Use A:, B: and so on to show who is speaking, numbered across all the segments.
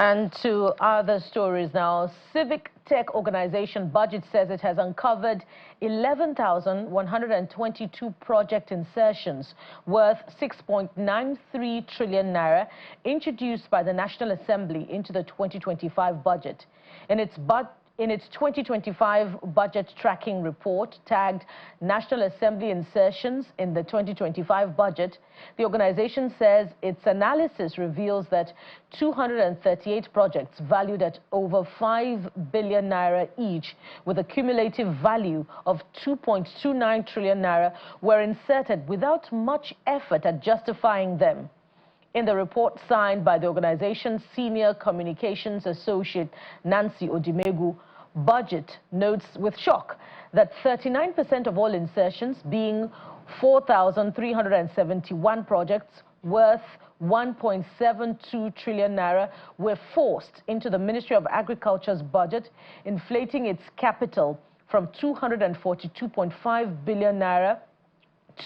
A: And to other stories now. Civic tech organization Budget says it has uncovered 11,122 project insertions worth 6.93 trillion naira introduced by the National Assembly into the 2025 budget. In its 2025 budget tracking report tagged National Assembly insertions in the 2025 budget, the organization says its analysis reveals that 238 projects valued at over 5 billion naira each, with a cumulative value of 2.29 trillion naira, were inserted without much effort at justifying them. In the report signed by the organization's senior communications associate Nancy Odimegu, Budget notes with shock that 39% of all insertions, being 4,371 projects worth 1.72 trillion naira, were forced into the Ministry of Agriculture's budget, inflating its capital from 242.5 billion naira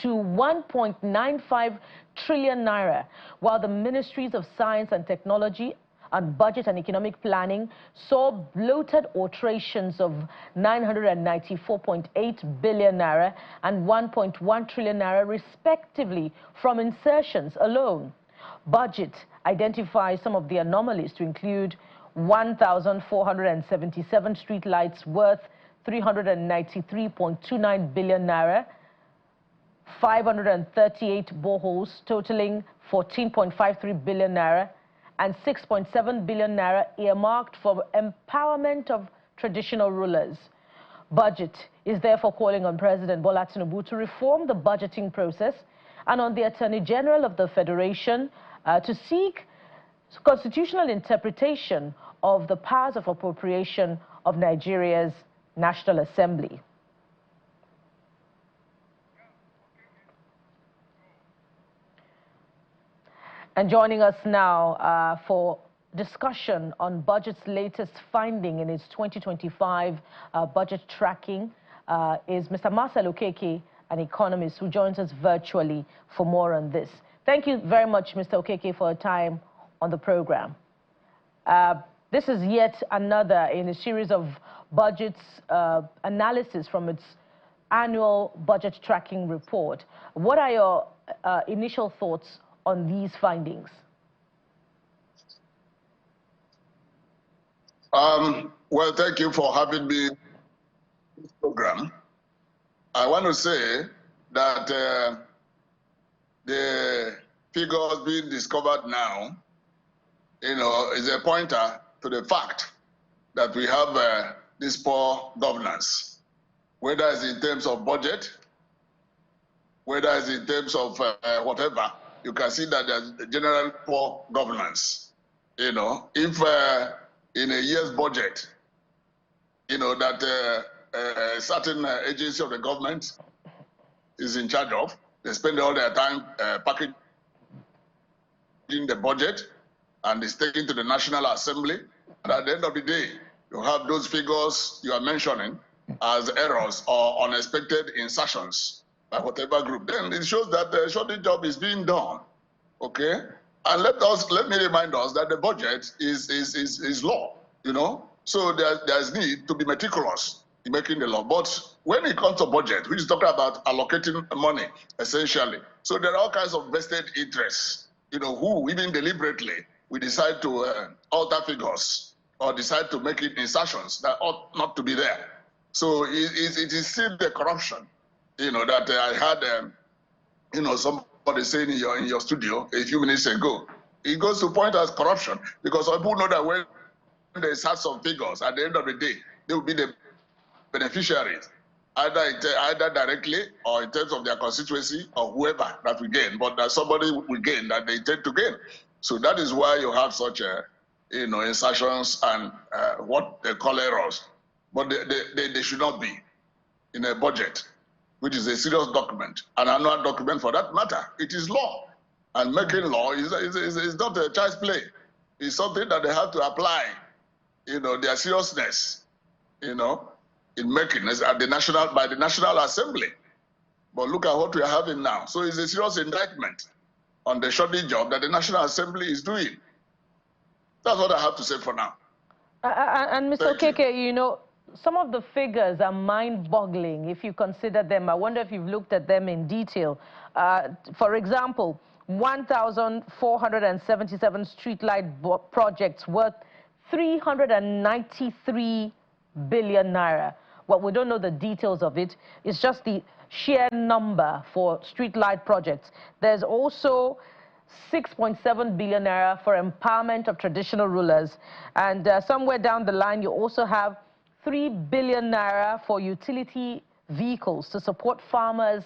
A: to 1.95 trillion naira, while the Ministries of Science and Technology and Budget and Economic Planning saw bloated alterations of 994.8 billion naira and 1.1 trillion naira respectively from insertions alone. Budget identifies some of the anomalies to include 1,477 streetlights worth 393.29 billion naira, 538 boreholes totaling 14.53 billion naira, and 6.7 billion naira earmarked for empowerment of traditional rulers. Budget is therefore calling on President Bola Tinubu to reform the budgeting process and on the Attorney General of the Federation to seek constitutional interpretation of the powers of appropriation of Nigeria's National Assembly. And joining us now for discussion on Budget's latest finding in its 2025 budget tracking is Mr. Marcel Okeke, an economist who joins us virtually for more on this. Thank you very much, Mr. Okeke, for your time on the program. This is yet another in a series of Budget's analysis from its annual budget tracking report. What are your initial thoughts on these findings?
B: Well, thank you for having me in this program. I want to say that the figures being discovered now, is a pointer to the fact that we have this poor governance, whether it's in terms of budget, whether it's in terms of whatever. You can see that there's a general poor governance. If in a year's budget, that a certain agency of the government is in charge of, they spend all their time packaging the budget and it's taken to the National Assembly. And at the end of the day, you have those figures you are mentioning as errors or unexpected insertions by whatever group. Then it shows that the shortage job is being done. Okay? And let me remind us that the budget is law, So there's need to be meticulous in making the law. But when it comes to budget, which is talking about allocating money, essentially, so there are all kinds of vested interests, who even deliberately we decide to alter figures or decide to make it insertions that ought not to be there. So it is still the corruption, that I had, somebody saying in your studio a few minutes ago. It goes to point as corruption because people know that when they start some figures, at the end of the day, they will be the beneficiaries, either directly or in terms of their constituency or whoever that will gain, but that somebody will gain that they intend to gain. So that is why you have such, insertions and what they call errors. But they should not be in a budget, which is a serious document, an annual document for that matter. It is law. And making law is not a child's play. It's something that they have to apply, their seriousness, in making it by the National Assembly. But look at what we are having now. So it's a serious indictment on the shoddy job that the National Assembly is doing. That's what I have to say for now.
A: And Mr. Okeke, you know, some of the figures are mind-boggling if you consider them. I wonder if you've looked at them in detail. For example, 1,477 streetlight projects worth 393 billion naira. Well, we don't know the details of it. It's just the sheer number for streetlight projects. There's also 6.7 billion naira for empowerment of traditional rulers. And somewhere down the line, you also have 3 billion naira for utility vehicles to support farmers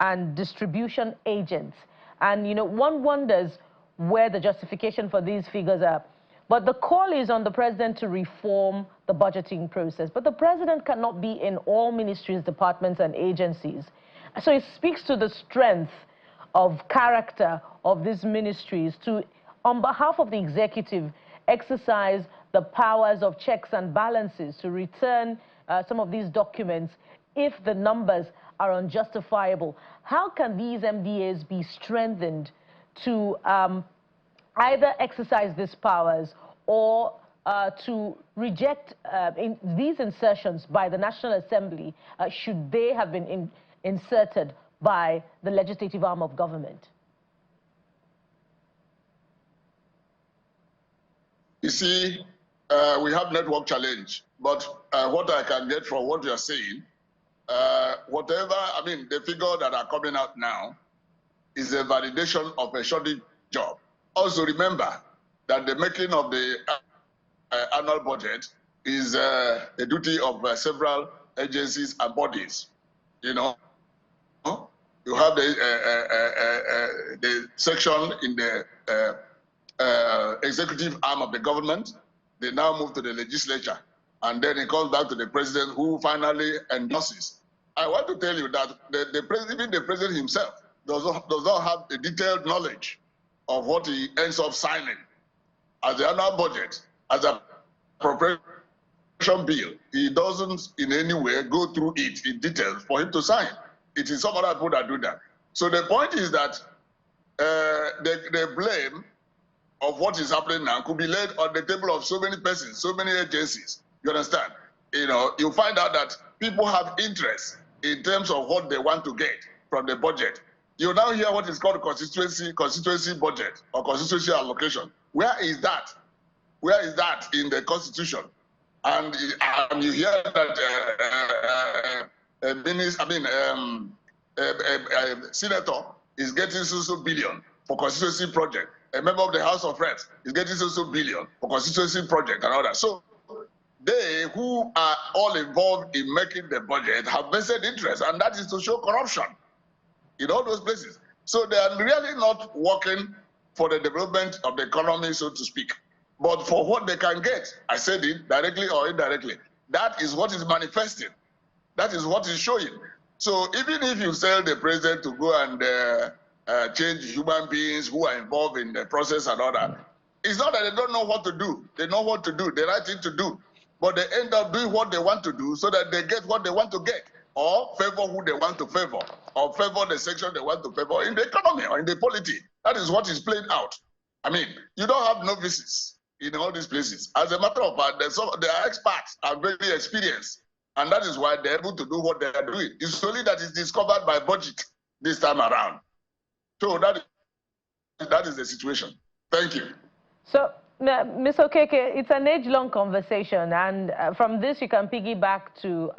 A: and distribution agents. And, you know, one wonders where the justification for these figures are. But the call is on the president to reform the budgeting process. But the president cannot be in all ministries, departments, and agencies. So it speaks to the strength of character of these ministries to, on behalf of the executive, exercise the powers of checks and balances to return some of these documents if the numbers are unjustifiable. How can these MDAs be strengthened to either exercise these powers or to reject these insertions by the National Assembly should they have been inserted by the legislative arm of government?
B: You see, we have network challenge, but what I can get from what you're saying, whatever, I mean, the figure that are coming out now is a validation of a shortage job. Also remember that the making of the annual budget is a duty of several agencies and bodies. You know, you have the section in the executive arm of the government. They now move to the legislature, and then it comes back to the president, who finally endorses. I want to tell you that even the president himself does not have a detailed knowledge of what he ends up signing as the annual budget, as a appropriation bill. He doesn't in any way go through it in detail for him to sign. It is some other people that do that. So the point is that the blame of what is happening now could be laid on the table of so many persons, so many agencies. You understand? You know, you find out that people have interest in terms of what they want to get from the budget. You now hear what is called constituency budget or constituency allocation. Where is that? Where is that in the Constitution? And you hear that a senator is getting so billion for constituency project. A member of the House of Reps is getting so billion for constituency project and all that. So they who are all involved in making the budget have vested interest, and that is to show corruption in all those places. So they are really not working for the development of the economy, so to speak, but for what they can get. I said it directly or indirectly. That is what is manifesting. That is what is showing. So even if you tell the president to go and change human beings who are involved in the process and all that, it's not that they don't know what to do. They know what to do, the right thing to do. But they end up doing what they want to do so that they get what they want to get, or favor who they want to favor, or favor the section they want to favor in the economy or in the polity. That is what is played out. I mean, you don't have novices in all these places. As a matter of fact, they are experts and very experienced. And that is why they're able to do what they are doing. It's only that it's discovered by budget this time around. So that is the situation. Thank you.
A: So, Ms. Okeke, it's an age-long conversation, and from this you can piggyback to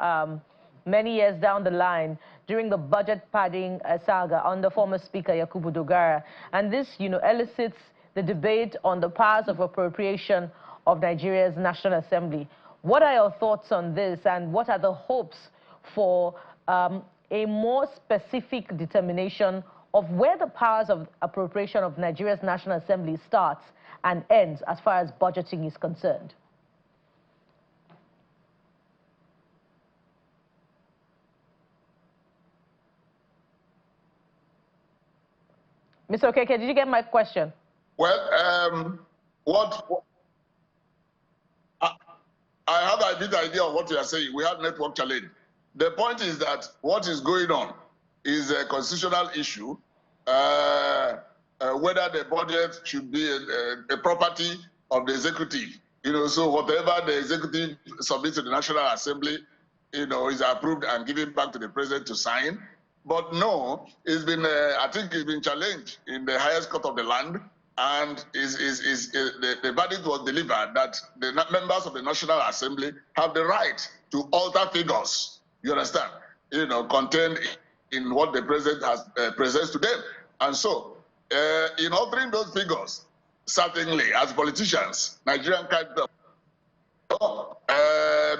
A: many years down the line during the budget padding saga under former Speaker Yakubu Dogara. And this, you know, elicits the debate on the powers of appropriation of Nigeria's National Assembly. What are your thoughts on this, and what are the hopes for a more specific determination of where the powers of appropriation of Nigeria's National Assembly starts and ends as far as budgeting is concerned? Mr. Okeke, did you get my question?
B: Well, I have a bit idea of what you are saying. We have network challenge. The point is that what is going on is a constitutional issue, whether the budget should be a property of the executive. So whatever the executive submits to the National Assembly, is approved and given back to the president to sign. But no, it's been, I think it's been challenged in the highest court of the land, and the verdict was delivered that the members of the National Assembly have the right to alter figures, you understand, contained in what the president has presents to them. And so, in altering those figures, certainly, as politicians, Nigerian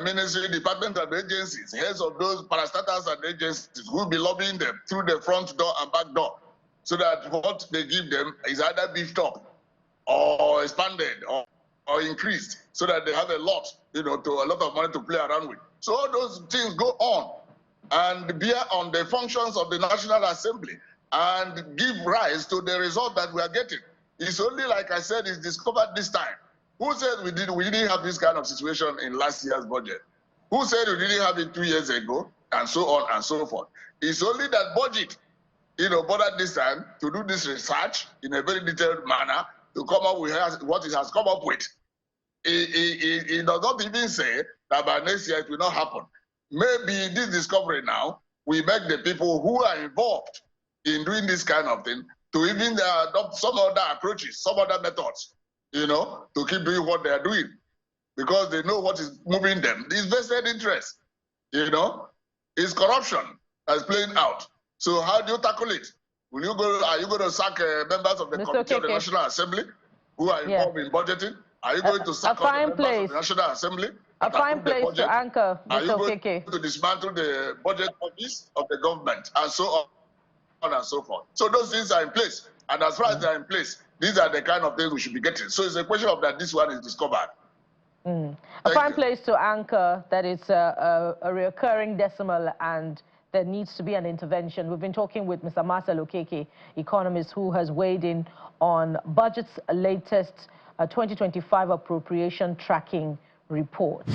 B: ministry, department, and agencies, heads of those parastatals and agencies will be lobbying them through the front door and back door, so that what they give them is either beefed up or expanded or increased, so that they have a lot, a lot of money to play around with. So all those things go on and bear on the functions of the National Assembly and give rise to the result that we are getting. It's only, like I said, it's discovered this time. Who said we didn't have this kind of situation in last year's budget? Who said we didn't have it 2 years ago? And so on and so forth. It's only that budget, bothered this time to do this research in a very detailed manner to come up with what it has come up with. It does not even say that by next year it will not happen. Maybe this discovery now will make the people who are involved in doing this kind of thing to even adopt some other approaches, some other methods, to keep doing what they are doing, because they know what is moving them. It's vested interest, it's corruption that's playing out. So how do you tackle it? Are you going to sack members of the Committee of the National Assembly who are involved in budgeting? Are you going to sack all the members of the National Assembly?
A: A fine place to anchor, Mr.
B: Are you going to dismantle the budget office of the government, and so on and so forth? So those things are in place. And as far as they're in place, these are the kind of things we should be getting. So it's a question of that this one is discovered.
A: A fine place to anchor that it's a recurring decimal and there needs to be an intervention. We've been talking with Mr. Marcel Okeke, economist, who has weighed in on budget's latest 2025 appropriation tracking report.